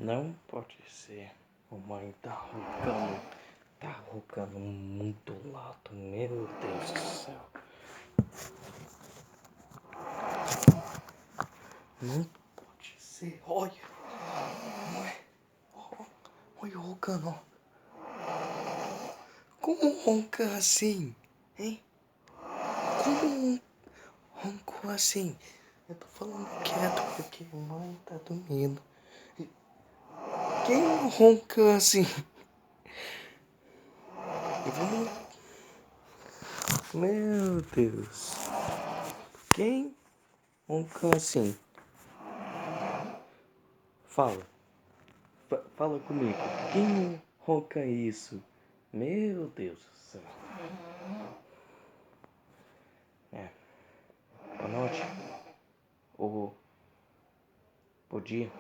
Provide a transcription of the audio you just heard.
Não pode ser. Mamãe tá roncando muito alto, meu Deus do céu. Não pode ser. Olha, olha roncando, ó. Como ronca assim, hein? Como roncou assim? Eu tô falando quieto porque a mãe tá dormindo. Quem ronca assim? Vamos. Meu Deus. Quem ronca assim? Fala. Fala comigo. Quem ronca isso? Meu Deus do céu. É. Boa noite. Ou bom dia.